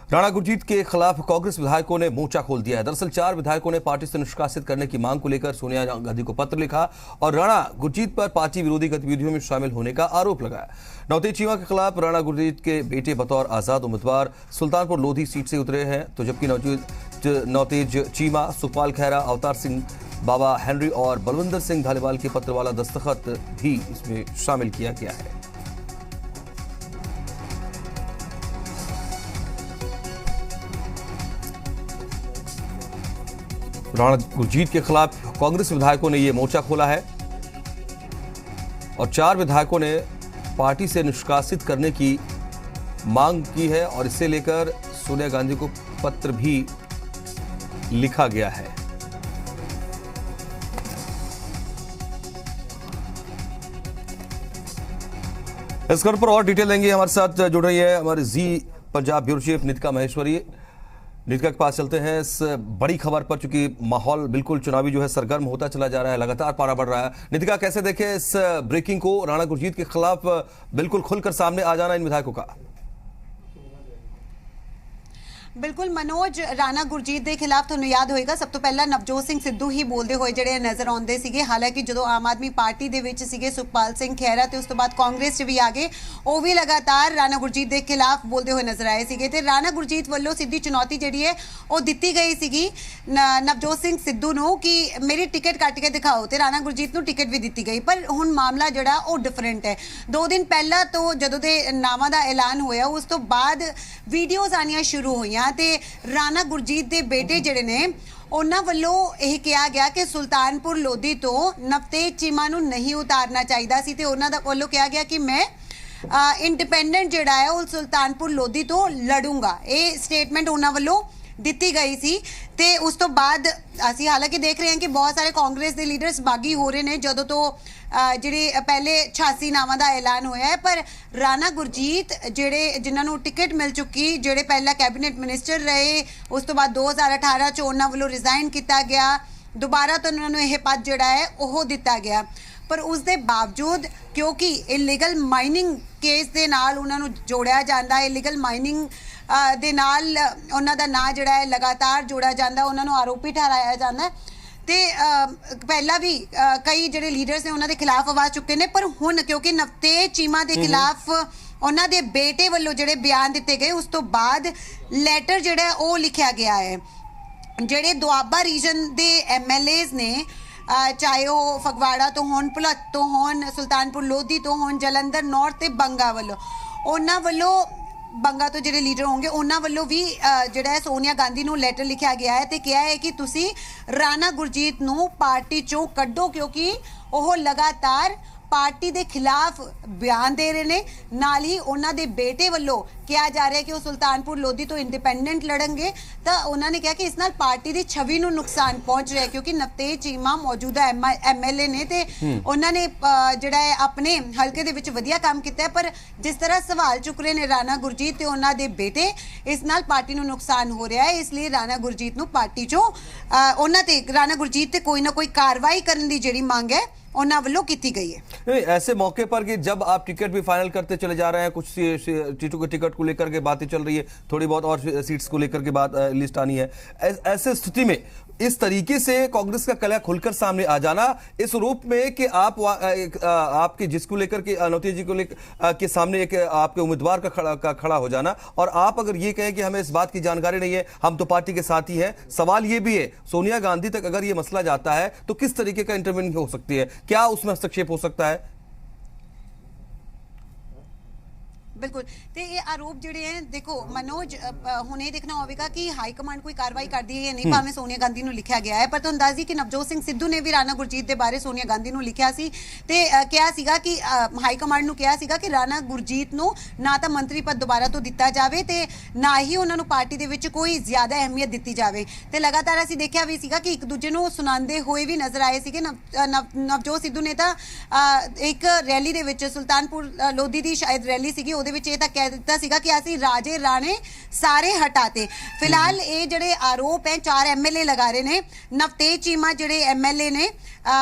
राणा गुरजीत के खिलाफ कांग्रेस विधायकों ने मोर्चा खोल दिया है। दरअसल 4 विधायकों ने पार्टी से निष्कासित करने की मांग को लेकर सोनिया गांधी को पत्र लिखा और राणा गुरजीत पर पार्टी विरोधी गतिविधियों में शामिल होने का आरोप लगाया। नवतेज चीमा के खिलाफ राणा गुरजीत के बेटे बतौर आजाद उम्मीदवार सुल्तानपुर लोधी सीट से उतरे हैं, तो जबकि नवतेज चीमा, सुखपाल खैरा, अवतार सिंह, बाबा हेनरी और बलविंदर सिंह धालीवाल के पत्र वाला दस्तखत भी इसमें शामिल किया गया है। राणा गुरजीत के खिलाफ कांग्रेस विधायकों ने यह मोर्चा खोला है और 4 विधायकों ने पार्टी से निष्कासित करने की मांग की है और इसे लेकर सोनिया गांधी को पत्र भी लिखा गया है। इस खबर पर और डिटेल देंगे, हमारे साथ जुड़ रही है हमारे जी पंजाब ब्यूरो चीफ नितिका महेश्वरी। नितिका के पास चलते हैं इस बड़ी खबर पर, चूंकि माहौल बिल्कुल चुनावी जो है सरगर्म होता चला जा रहा है, लगातार पारा बढ़ रहा है। नितिका, कैसे देखें इस ब्रेकिंग को, राणा गुरजीत के खिलाफ बिल्कुल खुलकर सामने आ जाना इन विधायकों का? बिल्कुल मनोज, राणा गुरजीत के खिलाफ ਤੁਹਾਨੂੰ याद होएगा सब तो पहला नवजोत सिंह सिद्धू ही बोलते हुए ਜਿਹੜੇ नजर ਆਉਂਦੇ ਸੀਗੇ। ਹਾਲਾਂਕਿ ਜਦੋਂ ਆਮ ਆਦਮੀ ਪਾਰਟੀ ਦੇ ਵਿੱਚ ਸੀਗੇ ਸੁਖਪਾਲ ਸਿੰਘ ਖਹਿਰਾ ਤੇ ਉਸ ਤੋਂ ਬਾਅਦ ਕਾਂਗਰਸ 'ਚ ਵੀ ਆ ਗਏ, ਉਹ ਵੀ ਲਗਾਤਾਰ ਰਾਣਾ ਗੁਰਜੀਤ ਦੇ ਖਿਲਾਫ ਬੋਲਦੇ ਹੋਏ ਨਜ਼ਰ ਆਏ ਸੀਗੇ ਤੇ ਰਾਣਾ ਗੁਰਜੀਤ ਵੱਲੋਂ ਸਿੱਧੀ ਚੁਣੌਤੀ ਜਿਹੜੀ ਹੈ ਉਹ ਦਿੱਤੀ ਗਈ ਸੀਗੀ ਨਵਜੋਤ ਸਿੰਘ ਸਿੱਧੂ ਨੂੰ ਕਿ ਮੇਰੀ ਟਿਕਟ ਕੱਟ ਕੇ ਦਿਖਾਓ ਤੇ ਰਾਣਾ ਗੁਰਜੀਤ ਨੂੰ ਟਿਕਟ ਵੀ ਦਿੱਤੀ ਗਈ। ਪਰ ਹੁਣ ਮਾਮਲਾ ਜਿਹੜਾ ਉਹ ਡਿਫਰੈਂਟ ਹੈ। 2 ਦਿਨ ਪਹਿਲਾਂ ਤੋਂ ਜਦੋਂ ਦੇ ਨਾਵਾਂ ਦਾ ਐਲਾਨ ਹੋਇਆ ਉਸ ਤੋਂ ਬਾਅਦ ਵੀਡੀਓਜ਼ ਆਣੀਆਂ ਸ਼ੁਰੂ ਹੋਈਆਂ ਤੇ ਰਾਣਾ ਗੁਰਜੀਤ ਦੇ ਬੇਟੇ ਜਿਹੜੇ ਨੇ ਉਹਨਾਂ ਵੱਲੋਂ ਇਹ ਕਿਹਾ ਗਿਆ ਕਿ ਸੁਲਤਾਨਪੁਰ ਲੋਧੀ ਤੋਂ ਨਵਤੇਜ ਚੀਮਾ ਨੂੰ ਨਹੀਂ ਉਤਾਰਨਾ ਚਾਹੀਦਾ ਸੀ ਤੇ ਉਹਨਾਂ ਦਾ ਵੱਲੋਂ ਕਿਹਾ ਗਿਆ ਕਿ ਮੈਂ ਇੰਡੀਪੈਂਡੈਂਟ ਜਿਹੜਾ ਹੈ ਉਹ ਸੁਲਤਾਨਪੁਰ ਲੋਧੀ ਤੋਂ ਲੜੂੰਗਾ। ਇਹ ਸਟੇਟਮੈਂਟ ਉਹਨਾਂ ਵੱਲੋਂ ਦਿੱਤੀ ਗਈ ਸੀ ਤੇ ਉਸ ਤੋਂ ਬਾਅਦ ਅਸੀਂ ਹਾਲਾਂਕਿ ਦੇਖ ਰਹੇ ਹਾਂ ਕਿ ਬਹੁਤ ਸਾਰੇ ਕਾਂਗਰਸ ਦੇ ਲੀਡਰਸ ਬਾਗੀ ਹੋ ਰਹੇ ਨੇ ਜਦੋਂ ਤੋਂ ਜਿਹੜੇ ਪਹਿਲੇ 86 ਨਾਵਾਂ ਦਾ ਐਲਾਨ ਹੋਇਆ ਹੈ। ਪਰ ਰਾਣਾ ਗੁਰਜੀਤ ਜਿਹੜੇ ਜਿਨ੍ਹਾਂ ਨੂੰ ਟਿਕਟ ਮਿਲ ਚੁੱਕੀ, ਜਿਹੜੇ ਪਹਿਲਾਂ ਕੈਬਨਿਟ ਮਿਨਿਸਟਰ ਰਹੇ, ਉਸ ਤੋਂ ਬਾਅਦ 2018 ਚ ਉਹਨਾਂ ਵੱਲੋਂ ਰਿਜ਼ਾਈਨ ਕੀਤਾ ਗਿਆ, ਦੁਬਾਰਾ ਤੋਂ ਉਹਨਾਂ ਨੂੰ ਇਹ ਪਦ ਜਿਹੜਾ ਹੈ ਉਹ ਦਿੱਤਾ ਗਿਆ। ਪਰ ਉਸ ਦੇ ਬਾਵਜੂਦ ਕਿਉਂਕਿ ਇਲੀਗਲ ਮਾਈਨਿੰਗ ਕੇਸ ਦੇ ਨਾਲ ਉਹਨਾਂ ਨੂੰ ਜੋੜਿਆ ਜਾਂਦਾ, ਇਲੀਗਲ ਮਾਈਨਿੰਗ ਦੇ ਨਾਲ ਉਹਨਾਂ ਦਾ ਨਾਂ ਜਿਹੜਾ ਹੈ ਲਗਾਤਾਰ ਜੋੜਿਆ ਜਾਂਦਾ, ਉਹਨਾਂ ਨੂੰ ਆਰੋਪੀ ਠਹਿਰਾਇਆ ਜਾਂਦਾ ਤੇ ਪਹਿਲਾਂ ਵੀ ਕਈ ਜਿਹੜੇ ਲੀਡਰਸ ਨੇ ਉਹਨਾਂ ਦੇ ਖਿਲਾਫ ਆਵਾਜ਼ ਚੁੱਕੇ ਨੇ। ਪਰ ਹੁਣ ਕਿਉਂਕਿ ਨਵਤੇਜ ਚੀਮਾ ਦੇ ਖਿਲਾਫ ਉਹਨਾਂ ਦੇ ਬੇਟੇ ਵੱਲੋਂ ਜਿਹੜੇ ਬਿਆਨ ਦਿੱਤੇ ਗਏ ਉਸ ਤੋਂ ਬਾਅਦ ਲੈਟਰ ਜਿਹੜਾ ਉਹ ਲਿਖਿਆ ਗਿਆ ਹੈ। ਜਿਹੜੇ ਦੁਆਬਾ ਰੀਜਨ ਦੇ MLAs ਨੇ, ਚਾਹੇ ਉਹ ਫਗਵਾੜਾ ਤੋਂ ਹੋਣ, ਭੁਲੱਥ ਤੋਂ ਹੋਣ, ਸੁਲਤਾਨਪੁਰ ਲੋਧੀ ਤੋਂ ਹੋਣ, ਜਲੰਧਰ ਨੌਰਥ ਤੇ ਬੰਗਾ ਵੱਲੋਂ, ਉਹਨਾਂ ਵੱਲੋਂ ਬੰਗਾ ਤੋਂ ਜਿਹੜੇ ਲੀਡਰ ਹੋਣਗੇ ਉਹਨਾਂ ਵੱਲੋਂ ਵੀ ਜਿਹੜਾ ਹੈ ਸੋਨੀਆ ਗਾਂਧੀ ਨੂੰ ਲੈਟਰ ਲਿਖਿਆ ਗਿਆ ਹੈ ਤੇ ਕਿਹਾ ਹੈ ਕਿ ਤੁਸੀਂ ਰਾਣਾ ਗੁਰਜੀਤ ਨੂੰ ਪਾਰਟੀ ਚੋਂ ਕੱਢੋ ਕਿਉਂਕਿ ਉਹ ਲਗਾਤਾਰ ਪਾਰਟੀ ਦੇ ਖਿਲਾਫ ਬਿਆਨ ਦੇ ਰਹੇ ਨੇ। ਨਾਲ ਹੀ ਉਹਨਾਂ ਦੇ ਬੇਟੇ ਵੱਲੋਂ ਕਿਹਾ ਜਾ ਰਿਹਾ ਕਿ ਉਹ ਸੁਲਤਾਨਪੁਰ ਲੋਧੀ ਤੋਂ ਇੰਡੀਪੈਂਡੈਂਟ ਲੜਨਗੇ। ਤਾਂ ਉਹਨਾਂ ਨੇ ਕਿਹਾ ਕਿ ਇਸ ਨਾਲ ਪਾਰਟੀ ਦੀ ਛਵੀ ਨੂੰ ਨੁਕਸਾਨ ਪਹੁੰਚ ਰਿਹਾ ਕਿਉਂਕਿ ਨਵਤੇਜ ਚੀਮਾ ਮੌਜੂਦਾ MLA ਨੇ ਤੇ ਉਹਨਾਂ ਨੇ ਜਿਹੜਾ ਹੈ ਆਪਣੇ ਹਲਕੇ ਦੇ ਵਿੱਚ ਵਧੀਆ ਕੰਮ ਕੀਤਾ ਹੈ। ਪਰ ਜਿਸ ਤਰ੍ਹਾਂ ਸਵਾਲ ਚੁੱਕ ਰਹੇ ਨੇ ਰਾਣਾ ਗੁਰਜੀਤ ਤੇ ਉਹਨਾਂ ਦੇ ਬੇਟੇ, ਇਸ ਨਾਲ ਪਾਰਟੀ ਨੂੰ ਨੁਕਸਾਨ ਹੋ ਰਿਹਾ ਹੈ। ਇਸ ਲਈ ਰਾਣਾ ਗੁਰਜੀਤ ਨੂੰ ਪਾਰਟੀ ਚੋਂ ਉਹਨਾਂ ਤੇ ਰਾਣਾ गुरजीत ਤੇ ਕੋਈ ਨਾ ਕੋਈ कार्रवाई ਕਰਨ ਦੀ ਜਿਹੜੀ ਮੰਗ ਹੈ ਉਹਨਾਂ ਵੱਲੋਂ ਕੀਤੀ गई है। नहीं, ऐसे मौके पर कि जब आप टिकट भी फाइनल करते चले जा रहे हैं, कुछ सीटों के टिकट को लेकर के बातें चल रही है, थोड़ी बहुत और सीट्स को लेकर के बात लिस्ट आनी है, ऐसे स्थिति में इस तरीके से कांग्रेस का कलह खुलकर सामने आ जाना इस रूप में कि आप आपके जिसको लेकर के नवतेज जी को लेकर के सामने एक आपके उम्मीदवार का खड़ा हो जाना और आप अगर ये कहें कि हमें इस बात की जानकारी नहीं है, हम तो पार्टी के साथ ही हैं। सवाल ये भी है सोनिया गांधी तक अगर ये मसला जाता है तो किस तरीके का इंटरवेंशन हो सकती है, क्या उसमें हस्तक्षेप हो सकता है? बिल्कुल तो ये आरोप ਜਿਹੜੇ ਹੈ ਦੇਖੋ ਮਨੋਜ, ਹੁਣ ਇਹ ਦੇਖਣਾ ਹੋਵੇਗਾ ਕਿ ਹਾਈ ਕਮਾਂਡ ਕੋਈ ਕਾਰਵਾਈ ਕਰਦੀ ਹੈ ਜਾਂ ਨਹੀਂ। ਭਾਵੇਂ ਸੋਨੀਆ ਗਾਂਧੀ ਨੂੰ ਲਿਖਿਆ ਗਿਆ ਹੈ ਪਰ ਤੁਹਾਨੂੰ ਦੱਸ ਦਈਏ ਕਿ ਨਵਜੋਤ ਸਿੰਘ ਸਿੱਧੂ ਨੇ ਵੀ ਰਾਣਾ ਗੁਰਜੀਤ ਦੇ ਬਾਰੇ ਸੋਨੀਆ ਗਾਂਧੀ ਨੂੰ ਲਿਖਿਆ ਸੀ ਤੇ ਕਿਹਾ ਸੀਗਾ ਕਿ ਹਾਈ ਕਮਾਂਡ ਨੂੰ ਕਿਹਾ ਸੀਗਾ ਕਿ ਰਾਣਾ ਗੁਰਜੀਤ ਨੂੰ ਨਾ ਤਾਂ ਮੰਤਰੀ ਪਦ ਦੁਬਾਰਾ ਤੋਂ ਦਿੱਤਾ ਜਾਵੇ ਤੇ ਨਾ ਹੀ ਉਹਨਾਂ ਨੂੰ ਪਾਰਟੀ ਦੇ ਵਿੱਚ ਕੋਈ ਜ਼ਿਆਦਾ ਅਹਿਮੀਅਤ ਦਿੱਤੀ ਜਾਵੇ। ਤੇ ਲਗਾਤਾਰ ਅਸੀਂ ਦੇਖਿਆ ਵੀ ਸੀਗਾ ਕਿ ਇੱਕ ਦੂਜੇ ਨੂੰ ਸੁਣਾਉਂਦੇ ਹੋਏ ਵੀ ਨਜ਼ਰ ਆਏ ਸੀਗੇ। ਨਵਜੋਤ ਸਿੱਧੂ ਨੇ ਤਾਂ ਇੱਕ ਰੈਲੀ ਦੇ ਵਿੱਚ, ਸੁਲਤਾਨਪੁਰ ਲੋਧੀ ਦੀ ਸ਼ਾਇਦ ਰੈਲੀ ਸੀਗੀ, ਉਹਦੇ ਵਿੱਚ ਇਹ ਤਾਂ ਕਹਿ ਦਿੱਤਾ ਸੀਗਾ ਕਿ ਅਸੀਂ ਰਾਜੇ ਰਾਣੇ ਸਾਰੇ ਹਟਾਤੇ। ਫਿਲਹਾਲ ਇਹ ਜਿਹੜੇ ਆਰੋਪ ਹੈ 4 MLA ਲਗਾ ਰਹੇ ਨੇ। ਨਵਤੇਜ ਚੀਮਾ ਜਿਹੜੇ MLA ਨੇ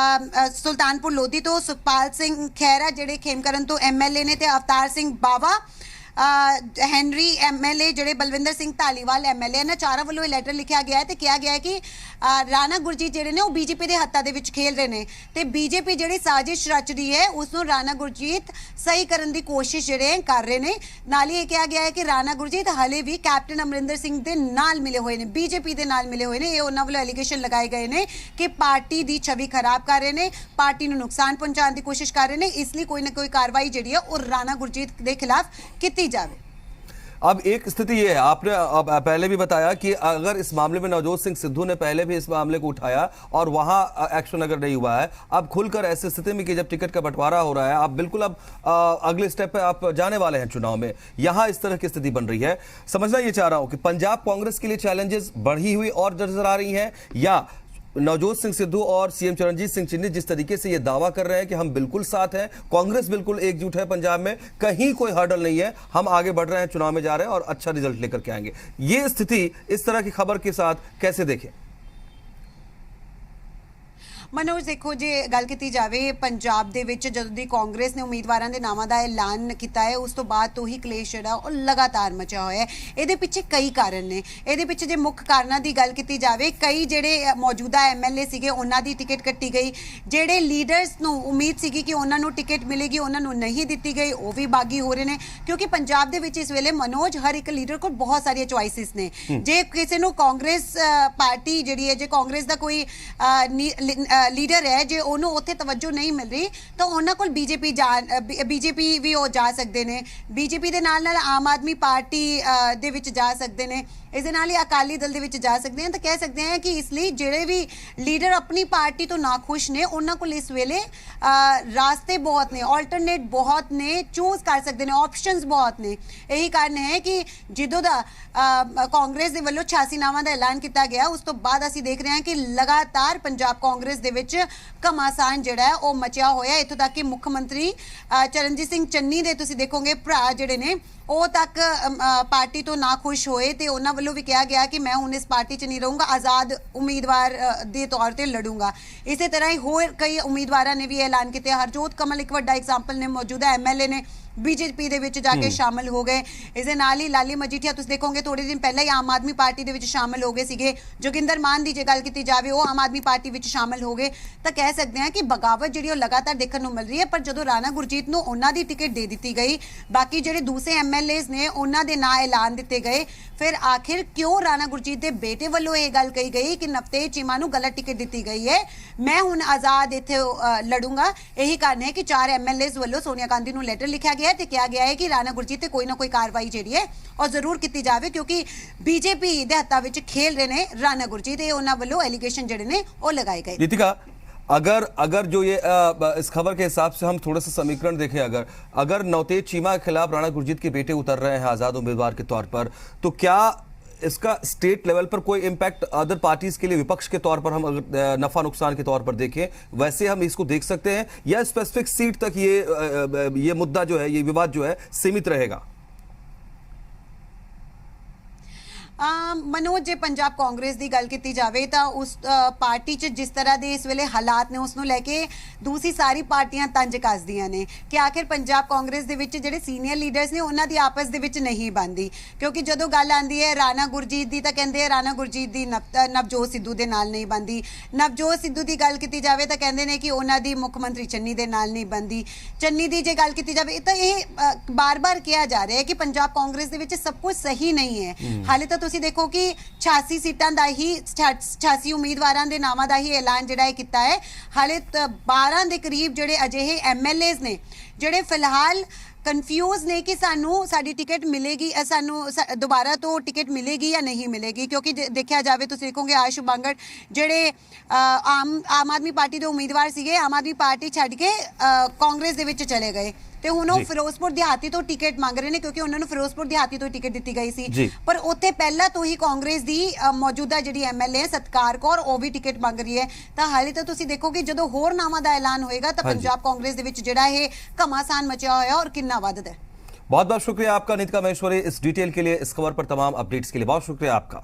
ਸੁਲਤਾਨਪੁਰ ਲੋਧੀ ਤੋਂ, ਸੁਖਪਾਲ ਸਿੰਘ ਖਹਿਰਾ ਜਿਹੜੇ ਖੇਮਕਰਨ ਤੋਂ MLA ਨੇ ਤੇ ਅਵਤਾਰ ਸਿੰਘ ਬਾਵਾ ਹੈਨਰੀ ਐਮਐਲਏ ਜਿਹੜੇ ਬਲਵਿੰਦਰ ਸਿੰਘ ਧਾਲੀਵਾਲ ਐਮਐਲਏ ਇਹਨਾਂ ਚਾਰਾਂ ਵੱਲੋਂ ਇਹ ਲੈਟਰ ਲਿਖਿਆ ਗਿਆ ਹੈ ਤੇ ਕਿਹਾ ਗਿਆ ਹੈ ਕਿ ਰਾਣਾ ਗੁਰਜੀਤ ਜਿਹੜੇ ਨੇ ਉਹ ਬੀਜੇਪੀ ਦੇ ਹੱਥਾਂ ਦੇ ਵਿੱਚ ਖੇਲ ਰਹੇ ਨੇ ਤੇ ਬੀਜੇਪੀ ਜਿਹੜੀ ਸਾਜ਼ਿਸ਼ ਰਚ ਰਹੀ ਹੈ ਉਸ ਨੂੰ ਰਾਣਾ ਗੁਰਜੀਤ ਸਹੀ ਕਰਨ ਦੀ ਕੋਸ਼ਿਸ਼ ਜਿਹੜੇ ਕਰ ਰਹੇ ਨੇ। ਨਾਲ ਹੀ ਇਹ ਕਿਹਾ ਗਿਆ ਹੈ ਕਿ ਰਾਣਾ ਗੁਰਜੀਤ ਹਾਲੇ ਵੀ ਕੈਪਟਨ ਅਮਰਿੰਦਰ ਸਿੰਘ ਦੇ ਨਾਲ ਮਿਲੇ ਹੋਏ ਨੇ, ਬੀਜੇਪੀ ਦੇ ਨਾਲ ਮਿਲੇ ਹੋਏ ਨੇ। ਇਹ ਉਹਨਾਂ ਵੱਲੋਂ ਐਲੀਗੇਸ਼ਨ ਲਗਾਏ ਗਏ ਨੇ ਕਿ ਪਾਰਟੀ ਦੀ ਛਵੀ ਖਰਾਬ ਕਰ ਰਹੇ ਨੇ, ਪਾਰਟੀ ਨੂੰ ਨੁਕਸਾਨ ਪਹੁੰਚਾਉਣ ਦੀ ਕੋਸ਼ਿਸ਼ ਕਰ ਰਹੇ ਨੇ, ਇਸ ਲਈ ਕੋਈ ਨਾ ਕੋਈ कार्रवाई जी है और राणा गुरजीत के खिलाफ की जाए। अब एक स्थिति ये है, आपने अब पहले भी बताया कि अगर इस मामले में नवजोत सिंह सिद्धू ने पहले भी इस मामले को उठाया और वहां एक्शन अगर नहीं हुआ है, अब खुलकर ऐसी स्थिति में कि जब टिकट का बंटवारा हो रहा है, आप बिल्कुल अब अगले स्टेप पे आप जाने वाले हैं चुनाव में, यहां इस तरह की स्थिति बन रही है। समझना ये चाह रहा हूं कि पंजाब कांग्रेस के लिए चैलेंजेस बढ़ी हुई और नजर आ रही हैं या नवजोत सिंह सिद्धू और सीएम चरणजीत सिंह चन्नी जिस तरीके से ये दावा कर रहे हैं कि हम बिल्कुल साथ हैं, कांग्रेस बिल्कुल एकजुट है, पंजाब में कहीं कोई हर्डल नहीं है, हम आगे बढ़ रहे हैं, चुनाव में जा रहे हैं और अच्छा रिजल्ट लेकर के आएंगे, ये स्थिति इस तरह की खबर के साथ कैसे देखें? मनोज देखो जे गल की जाए पंजाब दे विच जदों दी कांग्रेस ने उम्मीदवारों के नामां दा ऐलान किया है उस तो बाद तो ही क्लेश जिहड़ा ओह लगातार मचा होया है। इहदे पिछे कई कारण ने, इहदे पिछे जे मुख कारणों की गल की जाए कई जिहड़े मौजूदा एमएलए सीगे उन्हां दी टिकट कट्टी गई, जिहड़े लीडर्स नूं उम्मीद सीगी कि उन्हां नूं टिकट मिलेगी उन्हां नूं नहीं दित्ती गई, वो भी बागी हो रहे हैं क्योंकि पंजाब दे विच इस वेले मनोज हर एक लीडर को बहुत सारिया चॉइसिस ने। जे किसी नूं कांग्रेस पार्टी जिहड़ी है जे कांग्रेस दा कोई लीडर है जे उन्होंने उत्थे तवज्जो नहीं मिल रही तो उन्होंने कोल बीजेपी भी वो जा सकते हैं, बीजेपी के नाल नाल आम आदमी पार्टी दे विच जा सकते हैं, इस दे नाल ही अकाली दल दे विच जा सकते हैं। तो कह सकते हैं कि इसलिए जिहड़े भी लीडर अपनी पार्टी तो नाखुश ने उन्होंने कोल इस वेले रास्ते बहुत ने, ऑल्टरनेट बहुत ने, चूज कर सकते हैं, ऑप्शंस बहुत ने। यही कारण है कि जिदों दा कांग्रेस दे वल्लों 86 नावां दा ऐलान किया गया उस तो बाद असीं देख रहे हैं कि लगातार पंजाब कांग्रेस दे विच घमासान जिहड़ा है वो मचिया होया। इत्थों तक कि मुख मंत्री चरणजीत सिंह चन्नी दे तुसीं देखोगे भरा जिहड़े ने ਉਹ तक पार्टी तो ना खुश होए तो उन्होंने वालों भी कहा गया कि मैं हुण इस पार्टी च नहीं रहूँगा, आज़ाद उम्मीदवार के तौर पर लड़ूंगा। इस तरह ही होर कई उम्मीदवारों ने भी ऐलान किया। हरजोत कमल एक वड्डा एग्जाम्पल ने, मौजूदा एमएलए ने बीजेपी दे विच जाके शामिल हो गए। इस दे नाल ही लाली मजीठिया तुसीं देखोगे थोड़े दिन पहले ही आम आदमी पार्टी दे विच शामिल हो गए सीगे। जोगिंदर मान दी जे गल की जाए वो आम आदमी पार्टी विच शामिल हो गए। तो कह सकते हैं कि बगावत जिहड़ी लगातार देखने को मिल रही है। पर जदों राणा गुरजीत नूं उन्हां दी टिकट दे दी गई, बाकी जिहड़े दूसरे एमएलए ने उन्हां दे नां ऐलान दिते गए, फिर आखिर क्यों राणा गुरजीत दे बेटे वालों यह गल कही गई कि नवतेज चीमा नूं गलत टिकट दी गई है, मैं हुण आज़ाद इत्थे लड़ूंगा। यही कारण है कि 4 एमएलए वालों सोनिया गांधी नूं लैटर लिखा गया है, कहा गया है कि राणा गुरजीत ते कोई ना कोई कार्रवाई जिहड़ी है और जरूर की जाए क्योंकि बीजेपी दे हत्थां विच खेल रहे ने राणा गुरजीत। ये उन्हां वल्लों एलीगेशन जिहड़े ने वो लगाए गए। नीतिका, अगर जो ये इस खबर के हिसाब से हम थोड़ा सा समीकरण देखें, अगर नवतेज चीमा के खिलाफ राणा गुरजीत के बेटे उतर रहे हैं आजाद उम्मीदवार के तौर पर, तो क्या इसका स्टेट लेवल पर कोई इम्पैक्ट अदर पार्टीज के लिए विपक्ष के तौर पर हम अगर नफा नुकसान के तौर पर देखें वैसे हम इसको देख सकते हैं या स्पेसिफिक सीट तक ये मुद्दा जो है, ये विवाद जो है सीमित रहेगा? मनोज जे पंजाब कांग्रेस की गल की जाए तो उस पार्टी च जिस तरह के इस वेले हालात ने उसनों लैके दूसरी सारी पार्टियां तंज कसदियां ने कि आखिर पंजाब कांग्रेस दे विच जिहड़े सीनियर लीडर्स ने उन्हां दी आपस दे विच नहीं बनदी। क्योंकि जदों गल आंदी है राणा गुरजीत दी तां कहंदे राणा गुरजीत दी नवजोत सिद्धू दे नाल नहीं बनदी, नवजोत सिद्धू की गल की जाए तो कहंदे ने कि उन्हां दी मुख्यमंत्री चन्नी दे नाल नहीं बनदी, चन्नी की जे गल की जाए तो यह बार बार कहा जा रहा है कि पंजाब कांग्रेस दे विच सब कुछ सही नहीं है। हाले तो तुसीं देखो कि 86 सीटां दा ही 86 उम्मीदवारां दे नामां दा ही ऐलान जिहड़ा है कीता है। हाले 12 दे करीब जिहड़े अजिहे एमएलएज ने जिहड़े फिलहाल कन्फ्यूज ने कि सानू साडी टिकट मिलेगी, सानू दोबारा तो टिकट मिलेगी या नहीं मिलेगी। क्योंकि देखा जाए तो देखोगे आशु बांगड़ जिहड़े आम आदमी पार्टी के उम्मीदवार सीगे, आम आदमी पार्टी छड्ड के कांग्रेस दे विच चले गए ਤੇ ਹੁਣ ਉਹ ਫਿਰੋਜ਼ਪੁਰ ਦਿਹਾਤੀ ਤੋਂ ਟਿਕਟ ਮੰਗ ਰਹੇ ਨੇ ਕਿਉਂਕਿ ਉਹਨਾਂ ਨੂੰ ਫਿਰੋਜ਼ਪੁਰ ਦਿਹਾਤੀ ਤੋਂ ਟਿਕਟ ਦਿੱਤੀ ਗਈ ਸੀ। ਪਰ ਉੱਥੇ ਪਹਿਲਾਂ ਤੋਂ ਹੀ ਕਾਂਗਰਸ ਦੀ ਮੌਜੂਦਾ ਜਿਹੜੀ ਐਮਐਲਏ ਸਤਕਾਰ ਕੌਰ ਉਹ ਵੀ ਟਿਕਟ ਮੰਗ ਰਹੀ ਹੈ। ਤਾਂ ਹਾਲੇ ਤਾਂ ਤੁਸੀਂ ਦੇਖੋਗੇ ਜਦੋਂ ਹੋਰ ਨਾਵਾਂ ਦਾ ਐਲਾਨ ਹੋਏਗਾ ਤਾਂ ਪੰਜਾਬ ਕਾਂਗਰਸ ਦੇ ਵਿੱਚ ਜਿਹੜਾ ਇਹ ਘਮਾਸਾਨ ਮਚਿਆ ਹੋਇਆ ਔਰ ਕਿੰਨਾ ਵੱਧਦਾ है। बहुत बहुत शुक्रिया आपका नीतिका महेश्वरी इस डिटेल के लिए, इस खबर पर तमाम अपडेट्स के लिए बहुत शुक्रिया आपका।